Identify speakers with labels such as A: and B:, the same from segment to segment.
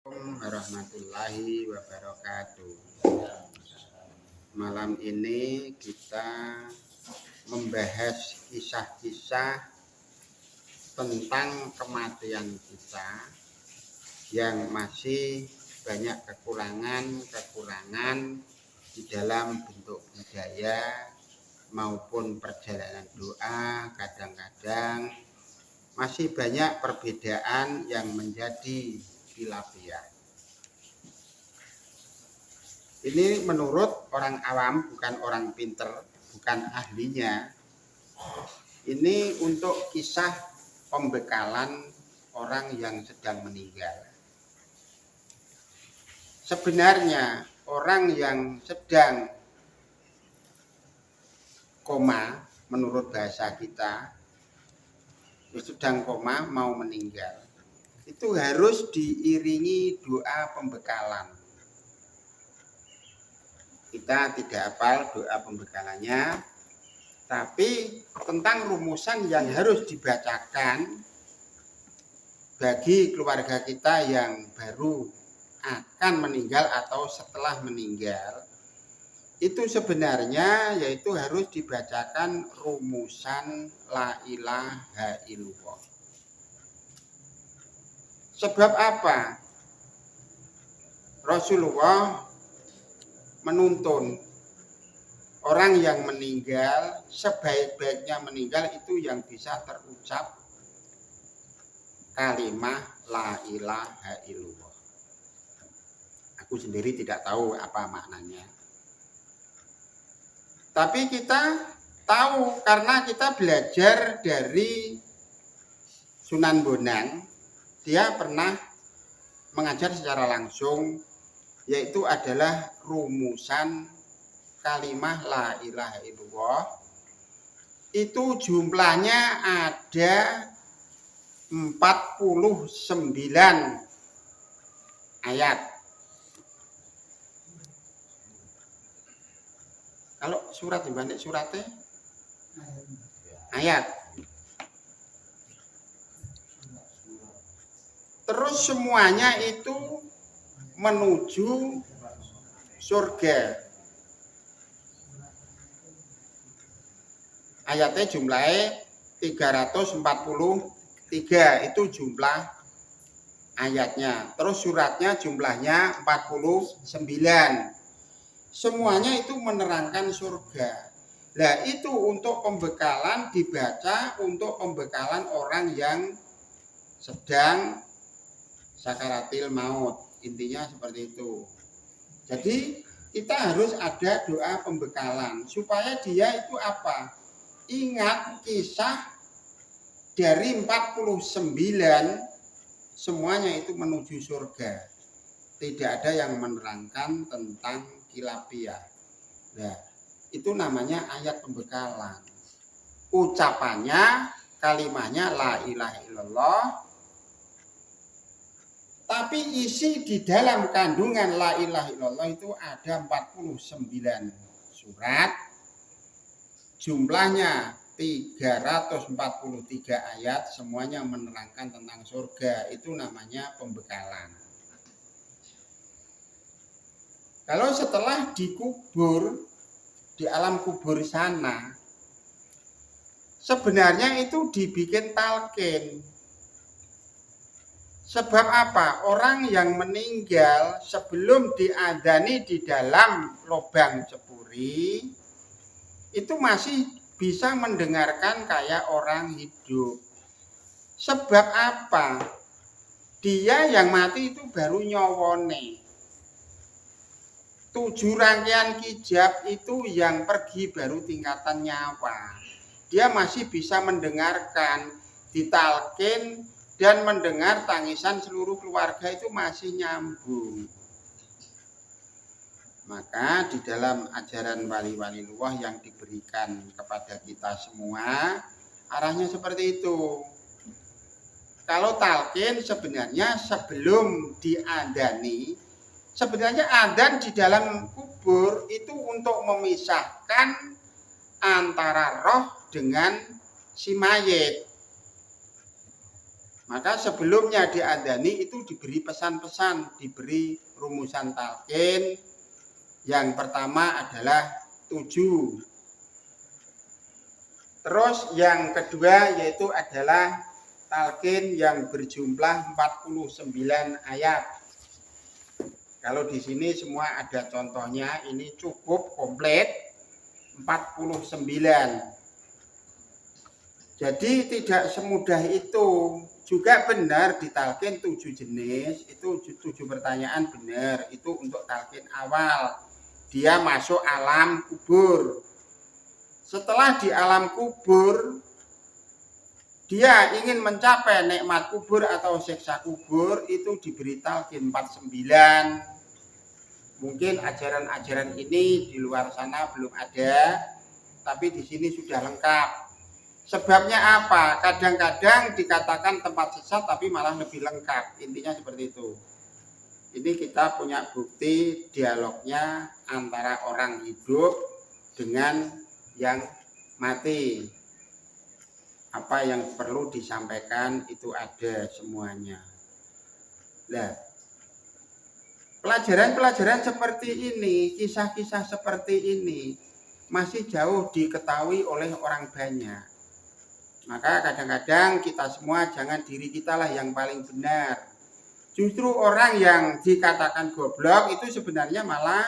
A: Assalamualaikum warahmatullahi wabarakatuh. Malam ini kita membahas kisah-kisah tentang kematian kita yang masih banyak kekurangan di dalam bentuk budaya maupun perjalanan doa. Kadang-kadang masih banyak perbedaan yang menjadi khilafiyah. Ini menurut orang awam, bukan orang pinter, bukan ahlinya. Ini untuk kisah pembekalan orang yang sedang meninggal. Sebenarnya orang yang sedang koma, menurut bahasa kita, sedang koma mau meninggal, itu harus diiringi doa pembekalan. Kita tidak hafal doa pembekalannya, tapi tentang rumusan yang harus dibacakan bagi keluarga kita yang baru akan meninggal atau setelah meninggal, itu sebenarnya yaitu harus dibacakan rumusan la ilaha illallah. Sebab apa? Rasulullah menuntun orang yang meninggal, sebaik-baiknya meninggal itu yang bisa terucap kalimah la ilaha illallah. Aku sendiri tidak tahu apa maknanya. Tapi kita tahu karena kita belajar dari Sunan Bonang. Dia pernah mengajar secara langsung, yaitu adalah rumusan kalimah la ilaha illallah. Itu jumlahnya ada 49 ayat. Kalau surat dibanding suratnya ayat. Terus semuanya itu menuju surga. Ayatnya jumlahnya 343, itu jumlah ayatnya. Terus suratnya jumlahnya 49. Semuanya itu menerangkan surga. Nah, itu untuk pembekalan dibaca untuk pembekalan orang yang sedang sakaratil maut. Intinya seperti itu. Jadi kita harus ada doa pembekalan supaya dia itu apa? Ingat kisah dari 49 semuanya itu menuju surga. Tidak ada yang menerangkan tentang khilafiyah. Nah, itu namanya ayat pembekalan. Ucapannya, kalimahnya la ilaha illallah. Tapi isi di dalam kandungan la ilaha illallah itu ada 49 surat. Jumlahnya 343 ayat, semuanya menerangkan tentang surga. Itu namanya pembekalan. Kalau setelah dikubur di alam kubur sana, sebenarnya itu dibikin talqin. Sebab apa? Orang yang meninggal sebelum diadzani di dalam lubang cepuri itu masih bisa mendengarkan kayak orang hidup. Sebab apa? Dia yang mati itu baru nyawone. 7 rangkaian kijab itu yang pergi baru tingkatan nyawa. Dia masih bisa mendengarkan, ditalkin, dan mendengar tangisan seluruh keluarga itu masih nyambung. Maka di dalam ajaran wali-wali luwah yang diberikan kepada kita semua, arahnya seperti itu. Kalau talqin sebenarnya sebelum diadani, sebenarnya adzan di dalam kubur itu untuk memisahkan antara roh dengan si mayit. Maka sebelumnya diadzani itu diberi pesan-pesan, diberi rumusan talqin. Yang pertama adalah 7. Terus yang kedua yaitu adalah talqin yang berjumlah 49 ayat. Kalau di sini semua ada contohnya, ini cukup komplit 49. Jadi tidak semudah itu. Juga benar ditalqin 7 jenis, itu 7 pertanyaan benar, itu untuk talqin awal. Dia masuk alam kubur. Setelah di alam kubur, dia ingin mencapai nikmat kubur atau siksa kubur, itu diberi talqin 49. Mungkin ajaran-ajaran ini di luar sana belum ada, tapi di sini sudah lengkap. Sebabnya apa? Kadang-kadang dikatakan tempat sesat tapi malah lebih lengkap. Intinya seperti itu. Ini kita punya bukti dialognya antara orang hidup dengan yang mati. Apa yang perlu disampaikan itu ada semuanya. Nah, pelajaran-pelajaran seperti ini, kisah-kisah seperti ini masih jauh diketahui oleh orang banyak. Maka kadang-kadang kita semua jangan diri kita lah yang paling benar. Justru orang yang dikatakan goblok itu sebenarnya malah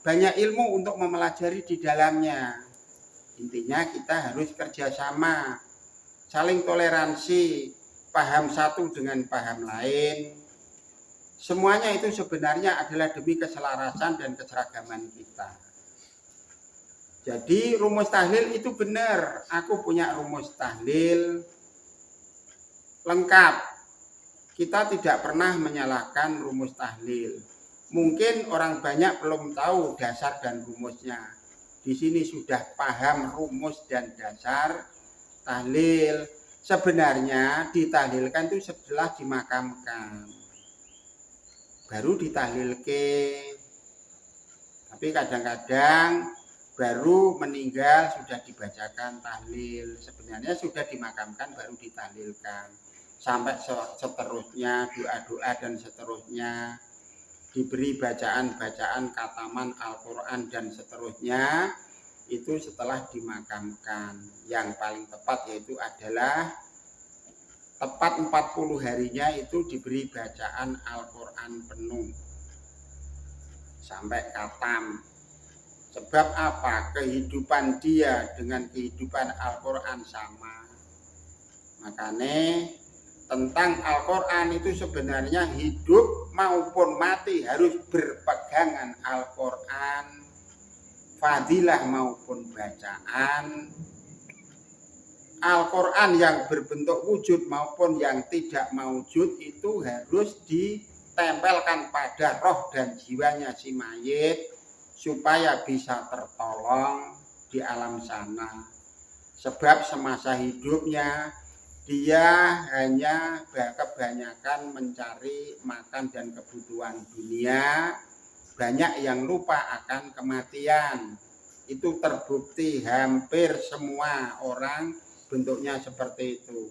A: banyak ilmu untuk mempelajari di dalamnya. Intinya kita harus kerjasama, saling toleransi, paham satu dengan paham lain. Semuanya itu sebenarnya adalah demi keselarasan dan keseragaman kita. Jadi rumus tahlil itu benar. Aku punya rumus tahlil lengkap. Kita tidak pernah menyalahkan rumus tahlil. Mungkin orang banyak belum tahu dasar dan rumusnya. Di sini sudah paham rumus dan dasar tahlil. Sebenarnya ditahlilkan itu setelah dimakamkan. Baru ditahlilkan. Tapi kadang-kadang baru meninggal sudah dibacakan tahlil. Sebenarnya sudah dimakamkan baru ditahlilkan. Sampai seterusnya doa-doa dan seterusnya. Diberi bacaan-bacaan kataman Al-Quran dan seterusnya. Itu setelah dimakamkan. Yang paling tepat yaitu adalah tepat 40 harinya itu diberi bacaan Al-Quran penuh. Sampai katam. Sebab apa? Kehidupan dia dengan kehidupan Al-Quran sama. Makanya tentang Al-Quran itu sebenarnya hidup maupun mati harus berpegangan Al-Quran. Fadilah maupun bacaan. Al-Quran yang berbentuk wujud maupun yang tidak mewujud itu harus ditempelkan pada roh dan jiwanya si mayit. Supaya bisa tertolong di alam sana. Sebab semasa hidupnya dia hanya kebanyakan mencari makan dan kebutuhan dunia. Banyak yang lupa akan kematian. Itu terbukti hampir semua orang bentuknya seperti itu.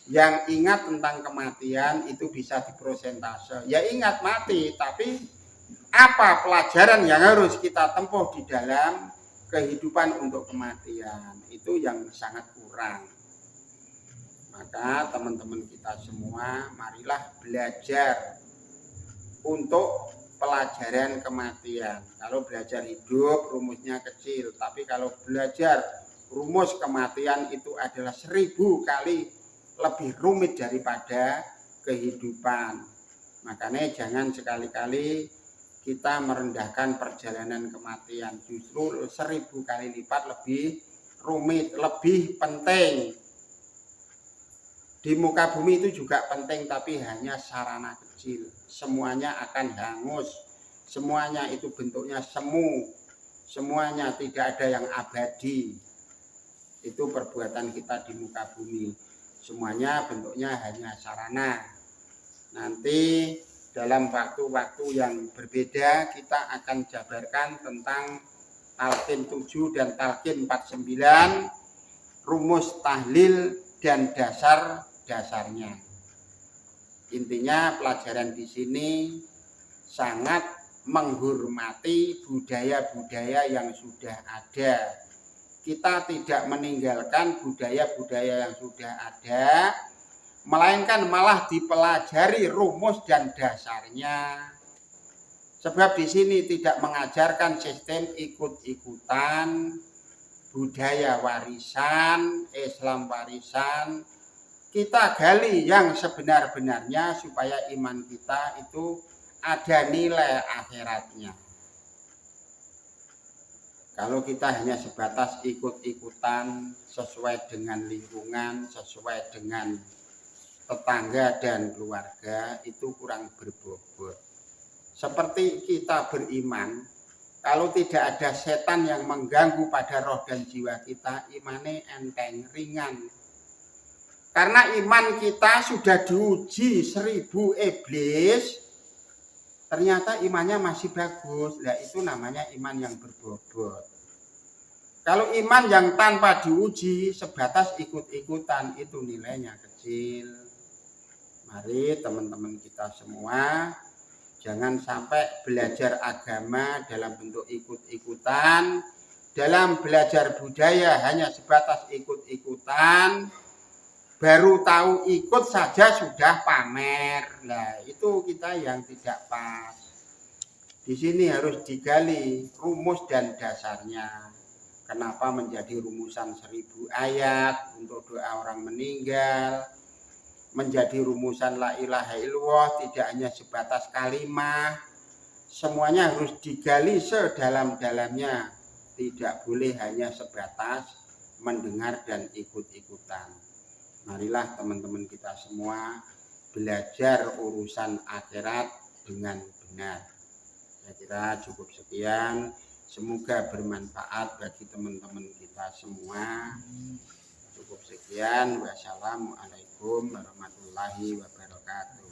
A: Yang ingat tentang kematian itu bisa diprosentase. Ya ingat mati, tapi apa pelajaran yang harus kita tempuh di dalam kehidupan untuk kematian, itu yang sangat kurang. Maka teman-teman kita semua marilah belajar untuk pelajaran kematian. Kalau belajar hidup rumusnya kecil, tapi kalau belajar rumus kematian itu adalah 1000 kali lebih rumit daripada kehidupan. Makanya jangan sekali-kali kita merendahkan perjalanan kematian. Justru 1000 kali lipat lebih rumit, lebih penting. Di muka bumi itu juga penting, tapi hanya sarana kecil. Semuanya akan hangus. Semuanya itu bentuknya semu. Semuanya tidak ada yang abadi. Itu perbuatan kita di muka bumi. Semuanya bentuknya hanya sarana. Nanti dalam waktu-waktu yang berbeda kita akan jabarkan tentang talqin 7 dan talqin 49, rumus tahlil dan dasar-dasarnya. Intinya pelajaran di sini sangat menghormati budaya-budaya yang sudah ada. Kita tidak meninggalkan budaya-budaya yang sudah ada, melainkan malah dipelajari rumus dan dasarnya. Sebab di sini tidak mengajarkan sistem ikut-ikutan, budaya warisan, Islam warisan. Kita gali yang sebenar-benarnya supaya iman kita itu ada nilai akhiratnya. Kalau kita hanya sebatas ikut-ikutan sesuai dengan lingkungan, sesuai dengan tetangga dan keluarga, itu kurang berbobot. Seperti kita beriman, kalau tidak ada setan yang mengganggu pada roh dan jiwa kita, imannya enteng, ringan. Karena iman kita sudah diuji 1000 iblis, ternyata imannya masih bagus. Nah, itu namanya iman yang berbobot. Kalau iman yang tanpa diuji, sebatas ikut-ikutan, itu nilainya kecil. Mari teman-teman kita semua, jangan sampai belajar agama dalam bentuk ikut-ikutan, dalam belajar budaya hanya sebatas ikut-ikutan, baru tahu ikut saja sudah pamer. Nah, itu kita yang tidak pas. Di sini harus digali rumus dan dasarnya. Kenapa menjadi rumusan 1000 ayat untuk doa orang meninggal, menjadi rumusan la ilaha illallah tidak hanya sebatas kalimat, semuanya harus digali sedalam-dalamnya, tidak boleh hanya sebatas mendengar dan ikut-ikutan. Marilah teman-teman kita semua belajar urusan akhirat dengan benar. Saya kira cukup sekian, semoga bermanfaat bagi teman-teman kita semua. Cukup sekian, wassalamualaikum warahmatullahi wabarakatuh.